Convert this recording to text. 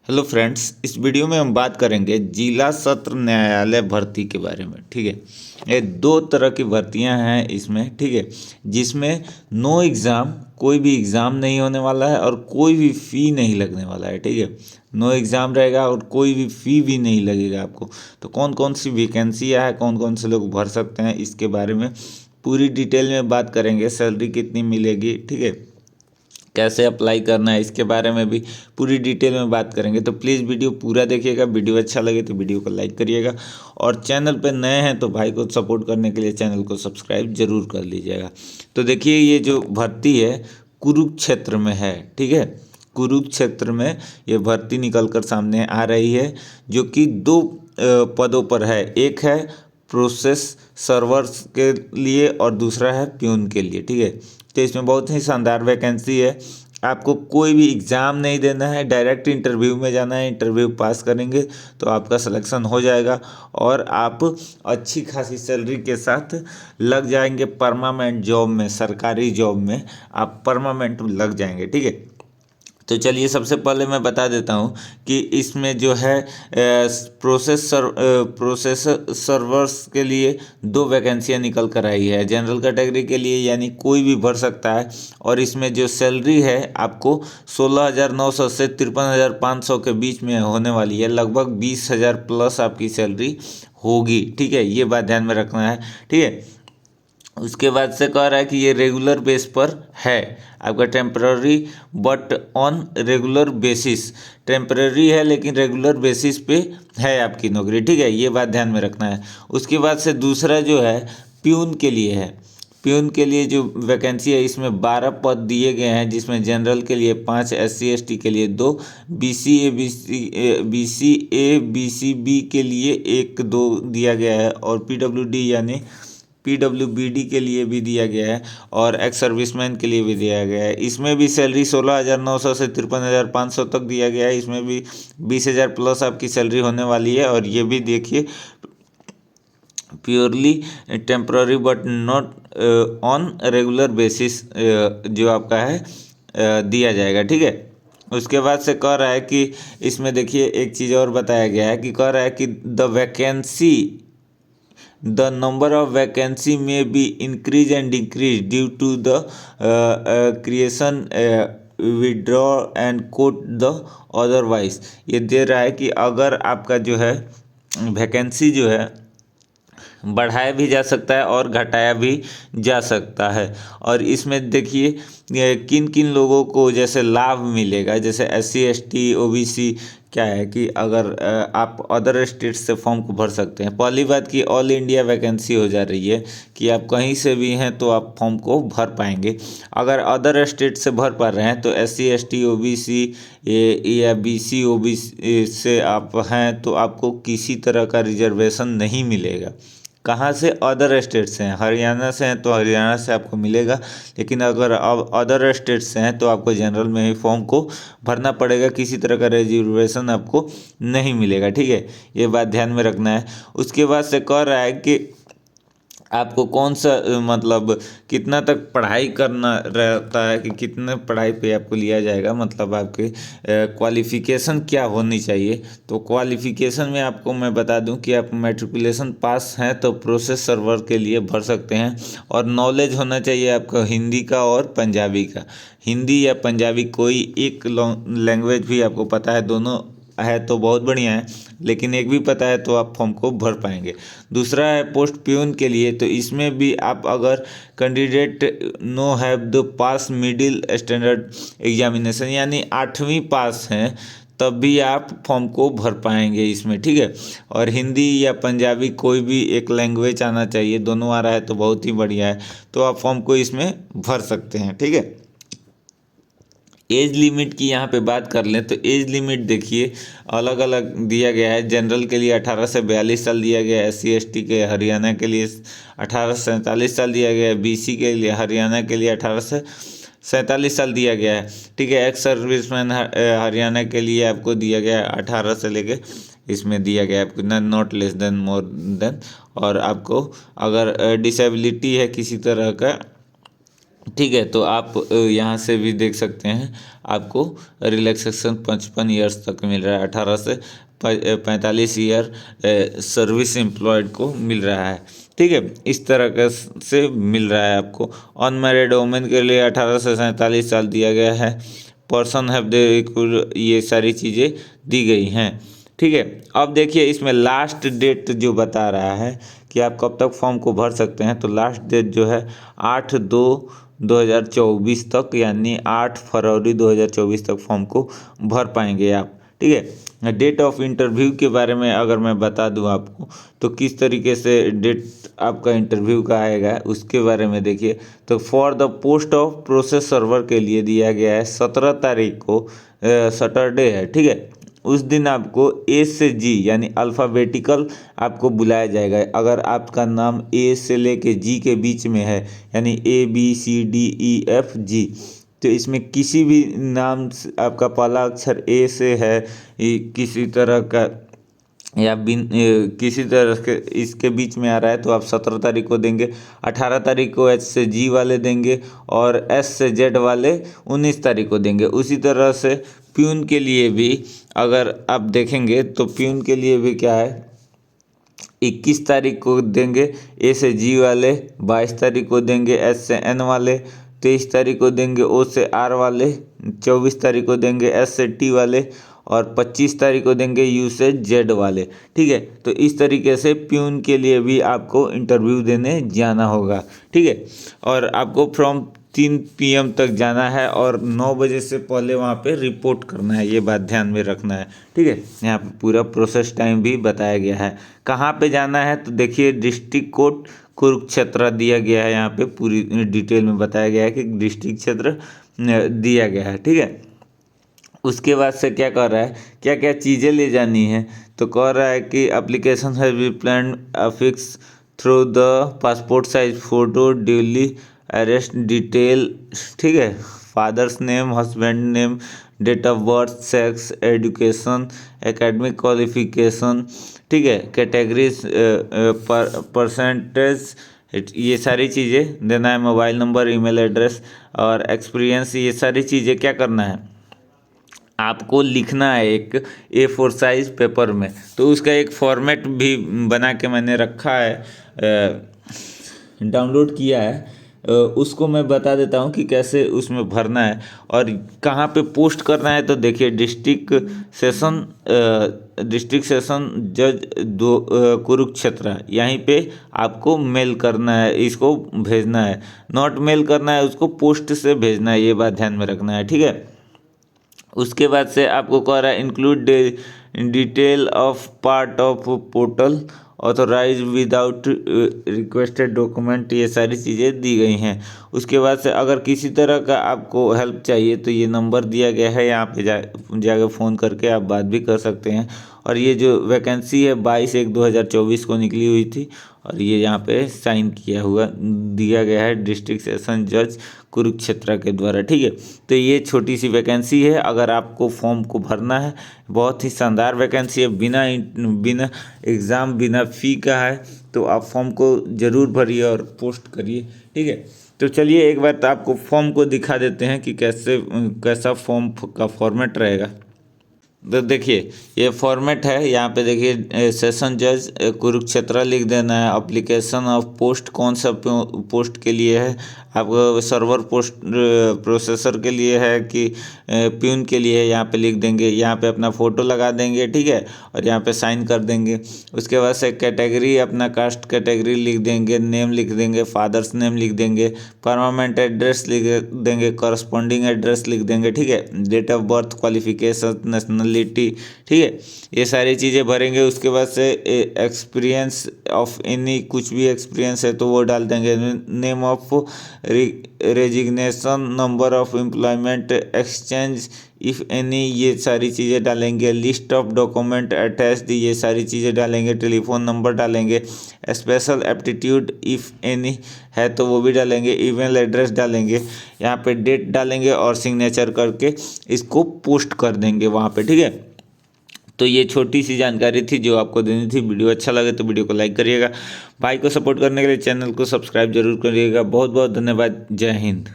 Hello friends, इस video में हम बात करेंगे जिला सत्र न्यायालय भर्ती के बारे में। ठीक है, ये दो तरह की भर्तियां हैं इसमें। ठीक है, जिसमें नो एग्ज़ाम, कोई भी एग्ज़ाम नहीं होने वाला है और कोई भी फ़ी नहीं लगने वाला है। ठीक है, नो एग्ज़ाम रहेगा और कोई भी फ़ी भी नहीं लगेगा आपको। तो कौन कौन सी वैकेंसियाँ हैं, कौन कौन से लोग भर सकते हैं, इसके बारे में पूरी डिटेल में बात करेंगे। सैलरी कितनी मिलेगी, ठीक है, कैसे अप्लाई करना है, इसके बारे में भी पूरी डिटेल में बात करेंगे। तो प्लीज़ वीडियो पूरा देखिएगा। वीडियो अच्छा लगे तो वीडियो को लाइक करिएगा और चैनल पर नए हैं तो भाई को सपोर्ट करने के लिए चैनल को सब्सक्राइब जरूर कर लीजिएगा। तो देखिए, ये जो भर्ती है कुरुक्षेत्र में है। ठीक है, कुरुक्षेत्र में ये भर्ती निकल कर सामने आ रही है, जो कि दो पदों पर है। एक है प्रोसेस सर्वर्स के लिए और दूसरा है प्यून के लिए। ठीक है, तो इसमें बहुत ही शानदार वैकेंसी है। आपको कोई भी एग्ज़ाम नहीं देना है, डायरेक्ट इंटरव्यू में जाना है। इंटरव्यू पास करेंगे तो आपका सिलेक्शन हो जाएगा और आप अच्छी खासी सैलरी के साथ लग जाएंगे परमानेंट जॉब में, सरकारी जॉब में आप परमानेंट लग जाएंगे। ठीक है, तो चलिए सबसे पहले मैं बता देता हूँ कि इसमें जो है प्रोसेस सर्वर्स के लिए दो वैकेंसियाँ निकल कर आई है। जनरल कैटेगरी के लिए यानी कोई भी भर सकता है और इसमें जो सैलरी है आपको 16,900 से 53,500 के बीच में होने वाली है। लगभग 20,000 प्लस आपकी सैलरी होगी। ठीक है, ये बात ध्यान में रखना है। ठीक है, उसके बाद से कह रहा है कि ये रेगुलर बेस पर है आपका, temporary but on regular basis. Temporary है लेकिन रेगुलर बेसिस पे है आपकी नौकरी। ठीक है, ये बात ध्यान में रखना है। उसके बाद से दूसरा जो है प्यून के लिए है। प्यून के लिए जो वैकेंसी है, इसमें 12 पद दिए गए हैं, जिसमें जनरल के लिए 5, SC ST के लिए 2, BC A BC B के लिए 1-2 दिया गया है और PWD यानी PWBD के लिए भी दिया गया है और एक्स सर्विसमैन के लिए भी दिया गया है। इसमें भी सैलरी 16,900 से 53,500 तक दिया गया है। इसमें भी 20,000 प्लस आपकी सैलरी होने वाली है। और ये भी देखिए, purely temporary but not on regular basis जो आपका है दिया जाएगा। ठीक है, उसके बाद से कह रहा है कि इसमें देखिए एक चीज़ और बताया गया है कि कह रहा है कि the number of vacancy may be increased and decreased due to the creation, withdraw and quote the otherwise। ये दे रहा है कि अगर आपका जो है वैकेंसी जो है बढ़ाया भी जा सकता है और घटाया भी जा सकता है। और इसमें देखिए किन किन लोगों को जैसे लाभ मिलेगा, जैसे SC ST OBC। क्या है कि अगर आप अदर स्टेट से फॉर्म को भर सकते हैं। पहली बात कि ऑल इंडिया वैकेंसी हो जा रही है कि आप कहीं से भी हैं तो आप फॉर्म को भर पाएंगे। अगर अदर स्टेट से भर पा रहे हैं तो SC ST OBC या BC OBC से आप हैं तो आपको किसी तरह का रिजर्वेशन नहीं मिलेगा। कहाँ से? अदर स्टेट से हैं। हरियाणा से हैं तो हरियाणा से आपको मिलेगा, लेकिन अगर अब अदर स्टेट से हैं तो आपको जनरल में ही फॉर्म को भरना पड़ेगा। किसी तरह का रिजर्वेशन आपको नहीं मिलेगा। ठीक है, ये बात ध्यान में रखना है। उसके बाद से कह रहा है कि आपको कौन सा मतलब कितना तक पढ़ाई करना रहता है, कि कितने पढ़ाई पे आपको लिया जाएगा, मतलब आपके क्वालिफ़िकेशन क्या होनी चाहिए। तो क्वालिफ़िकेशन में आपको मैं बता दूं कि आप मैट्रिकुलेशन पास हैं तो प्रोसेस सर्वर के लिए भर सकते हैं। और नॉलेज होना चाहिए आपका हिंदी का और पंजाबी का। हिंदी या पंजाबी कोई एक लैंग्वेज भी आपको पता है, दोनों है तो बहुत बढ़िया है, लेकिन एक भी पता है तो आप फॉर्म को भर पाएंगे। दूसरा है पोस्ट प्यून के लिए। तो इसमें भी आप अगर candidate no have the pass middle standard examination यानी 8वीं पास हैं तब भी आप फॉर्म को भर पाएंगे इसमें। ठीक है, और हिंदी या पंजाबी कोई भी एक लैंग्वेज आना चाहिए। दोनों आ रहा है तो बहुत ही बढ़िया है, तो आप फॉर्म को इसमें भर सकते हैं। ठीक है, एज लिमिट की यहाँ पे बात कर लें तो एज लिमिट देखिए अलग अलग दिया गया है। जनरल के लिए 18 से 42 साल दिया गया है। SC ST के हरियाणा के लिए 18 से 47 साल दिया गया है। BC के लिए हरियाणा के लिए 18 से 47 साल दिया गया है। ठीक है, एक्स सर्विसमैन हरियाणा के लिए आपको दिया गया है 18 से लेके इसमें दिया गया है आपको not less than more than. और आपको अगर डिसेबिलिटी है किसी तरह का ठीक है। तो आप यहाँ से भी देख सकते हैं, आपको रिलैक्सेशन 55 ईयर्स तक मिल रहा है, 18 से 45 ईयर सर्विस एम्प्लॉयड को मिल रहा है। ठीक है, इस तरह का से मिल रहा है आपको। अनमैरिड वुमेन के लिए 18 से 47 साल दिया गया है। पर्सन हैव दे, ये सारी चीज़ें दी गई हैं। ठीक है, अब देखिए इसमें लास्ट डेट जो बता रहा है कि आप कब तक फॉर्म को भर सकते हैं, तो लास्ट डेट जो है 8/2/2024 तक, यानी 8 फरवरी 2024 तक फॉर्म को भर पाएंगे आप। ठीक है, डेट ऑफ इंटरव्यू के बारे में अगर मैं बता दूं आपको, तो किस तरीके से डेट आपका इंटरव्यू का आएगा उसके बारे में देखिए। तो for the post of process server के लिए दिया गया है 17 तारीख को, सैटरडे है। ठीक है, उस दिन आपको ए से जी यानी अल्फ़ाबेटिकल आपको बुलाया जाएगा। अगर आपका नाम ए से लेके जी के बीच में है, यानी ABCDEFG, तो इसमें किसी भी नाम आपका पहला अक्षर ए से है, किसी तरह का या किसी तरह के इसके बीच में आ रहा है, तो आप 17 तारीख को देंगे। 18 तारीख को एच से जी वाले देंगे, और एस से जेड वाले 19 तारीख को देंगे। उसी तरह से प्यून के लिए भी अगर आप देखेंगे, तो प्यून के लिए भी क्या है, 21 तारीख को देंगे ए से जी वाले, 22 तारीख को देंगे एस से एन वाले, 23 तारीख को देंगे ओ से आर वाले, 24 तारीख को देंगे एस से टी वाले, और 25 तारीख को देंगे यू से जेड वाले। ठीक है, तो इस तरीके से प्यून के लिए भी आपको इंटरव्यू देने जाना होगा। ठीक है, और आपको फ्रॉम 3 PM तक जाना है, और 9 बजे से पहले वहाँ पे रिपोर्ट करना है, ये बात ध्यान में रखना है। ठीक है, यहाँ पे पूरा प्रोसेस टाइम भी बताया गया है। कहाँ पे जाना है, तो देखिए डिस्ट्रिक्ट कोर्ट कुरुक्षेत्र दिया गया है, यहाँ पे पूरी डिटेल में बताया गया है कि डिस्ट्रिक्ट क्षेत्र दिया गया है। ठीक है, उसके बाद से क्या कर रहा है, क्या क्या चीज़ें ले जानी है, तो कह रहा है कि application has be plan affix through the passport size photo duly arrest detail. ठीक है, father's name, husband name, date of birth, sex, education, academic qualification. ठीक है, कैटेगरीज, परसेंटेज, ये सारी चीज़ें देना है। मोबाइल नंबर, ईमेल एड्रेस और एक्सपीरियंस, ये सारी चीज़ें क्या करना है, आपको लिखना है एक A4 साइज पेपर में। तो उसका एक फॉर्मेट भी बना के मैंने रखा है, डाउनलोड किया है। उसको मैं बता देता हूँ कि कैसे उसमें भरना है और कहाँ पे पोस्ट करना है। तो देखिए डिस्ट्रिक्ट सेशन जज कुरुक्षेत्र, यहीं पे आपको मेल करना है, इसको भेजना है। नॉट मेल करना है, उसको पोस्ट से भेजना है, ये बात ध्यान में रखना है। ठीक है, उसके बाद से आपको कह रहा है include detail of part of portal authorise without requested document, ये सारी चीज़ें दी गई हैं। उसके बाद से अगर किसी तरह का आपको हेल्प चाहिए तो ये नंबर दिया गया है, यहाँ पे जाकर फ़ोन करके आप बात भी कर सकते हैं। और ये जो वैकेंसी है 22/1/2024 को निकली हुई थी, और ये यहाँ पे साइन किया हुआ दिया गया है डिस्ट्रिक्ट सेशन जज कुरुक्षेत्र के द्वारा। ठीक है, तो ये छोटी सी वैकेंसी है। अगर आपको फॉर्म को भरना है, बहुत ही शानदार वैकेंसी है, बिना एग्ज़ाम बिना फ़ी का है, तो आप फॉर्म को ज़रूर भरिए और पोस्ट करिए। ठीक है, तो चलिए एक बार तो आपको फॉर्म को दिखा देते हैं कि कैसा फॉर्म का फॉर्मेट रहेगा। तो देखिए ये फॉर्मेट है, यहाँ पे देखिए सेशन जज कुरुक्षेत्र लिख देना है। एप्लीकेशन ऑफ पोस्ट कौन सा पोस्ट के लिए है, आपको सर्वर पोस्ट प्रोसेसर के लिए है कि प्यून के लिए है, यहाँ पे लिख देंगे। यहाँ पे अपना फ़ोटो लगा देंगे। ठीक है, और यहाँ पे साइन कर देंगे। उसके बाद से कैटेगरी, अपना कास्ट कैटेगरी लिख देंगे, नेम लिख देंगे, फादर्स नेम लिख देंगे, परमानेंट एड्रेस लिख देंगे, करस्पॉन्डिंग एड्रेस लिख देंगे। ठीक है, date of birth, qualification, nationality. ठीक है, ये सारी चीज़ें भरेंगे। उसके बाद से एक्सपीरियंस ऑफ एनी, कुछ भी एक्सपीरियंस है तो वो डाल देंगे। Name of resignation, number of employment exchange if any, ये सारी चीज़ें डालेंगे। लिस्ट ऑफ डॉक्यूमेंट अटैच्ड, ये सारी चीज़ें डालेंगे। टेलीफोन नंबर डालेंगे। स्पेशल एप्टीट्यूड इफ़ एनी है तो वो भी डालेंगे। ईमेल एड्रेस डालेंगे, यहाँ पे डेट डालेंगे और सिग्नेचर करके इसको पोस्ट कर देंगे वहाँ पे। ठीक है, तो ये छोटी सी जानकारी थी जो आपको देनी थी। वीडियो अच्छा लगे तो वीडियो को लाइक करिएगा। भाई को सपोर्ट करने के लिए चैनल को सब्सक्राइब जरूर करिएगा। बहुत बहुत धन्यवाद। जय हिंद।